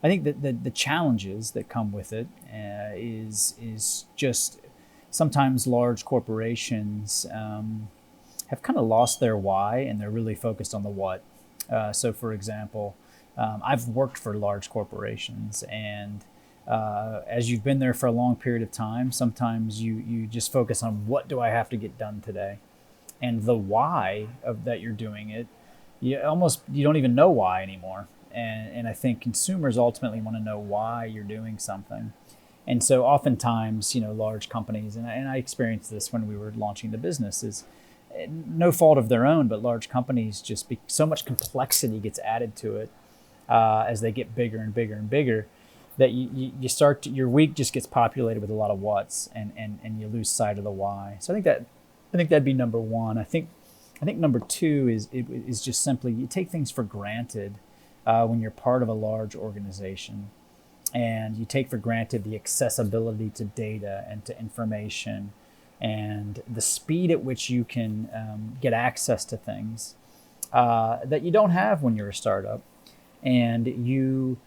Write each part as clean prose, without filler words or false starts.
I think that the challenges that come with it is just sometimes large corporations have kind of lost their why and they're really focused on the what. So, for example, I've worked for large corporations, and as you've been there for a long period of time, sometimes you just focus on what do I have to get done today, and the why of that you're doing it. You don't even know why anymore. And I think consumers ultimately want to know why you're doing something. And so oftentimes, large companies, and I experienced this when we were launching the business, is no fault of their own, but large companies so much complexity gets added to it as they get bigger and bigger and bigger, that your week just gets populated with a lot of what's, and you lose sight of the why. So I think that'd be number one. I think number two is just simply you take things for granted when you're part of a large organization, and you take for granted the accessibility to data and to information and the speed at which you can get access to things that you don't have when you're a startup. And you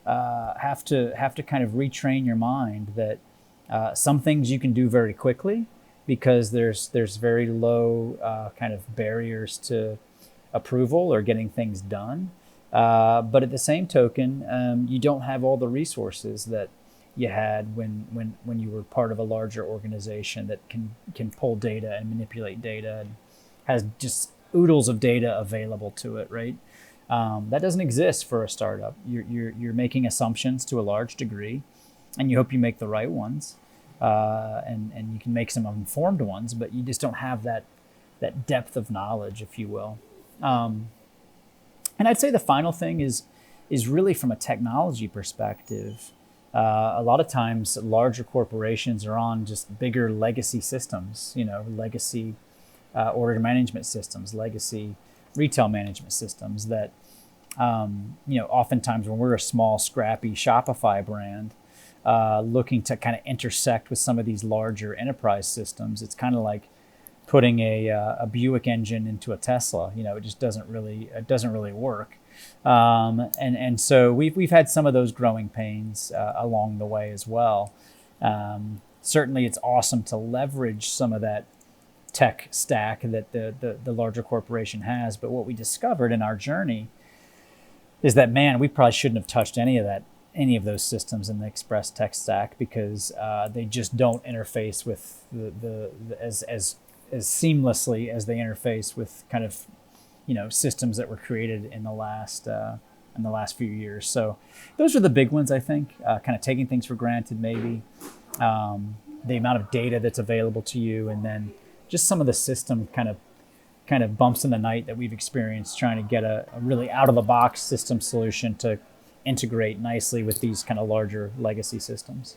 have to kind of retrain your mind that some things you can do very quickly because there's very low kind of barriers to approval or getting things done. But at the same token, you don't have all the resources that you had when you were part of a larger organization that can pull data and manipulate data and has just oodles of data available to it, right? That doesn't exist for a startup. You're making assumptions to a large degree, and you hope you make the right ones, and you can make some informed ones, but you just don't have that depth of knowledge, if you will. And I'd say the final thing is really from a technology perspective. A lot of times larger corporations are on just bigger legacy systems, legacy order management systems, legacy retail management systems that, oftentimes when we're a small, scrappy Shopify brand looking to kind of intersect with some of these larger enterprise systems, it's kind of like putting a Buick engine into a Tesla. It just doesn't really work. And so we've had some of those growing pains along the way as well. Certainly, it's awesome to leverage some of that tech stack that the larger corporation has. But what we discovered in our journey is that, man, we probably shouldn't have touched any of those systems in the Express tech stack because they just don't interface with as seamlessly as they interface with kind of systems that were created in the last few years. So those are the big ones, I think. Kind of taking things for granted, maybe the amount of data that's available to you, and then just some of the system kind of bumps in the night that we've experienced trying to get a really out of the box system solution to integrate nicely with these kind of larger legacy systems.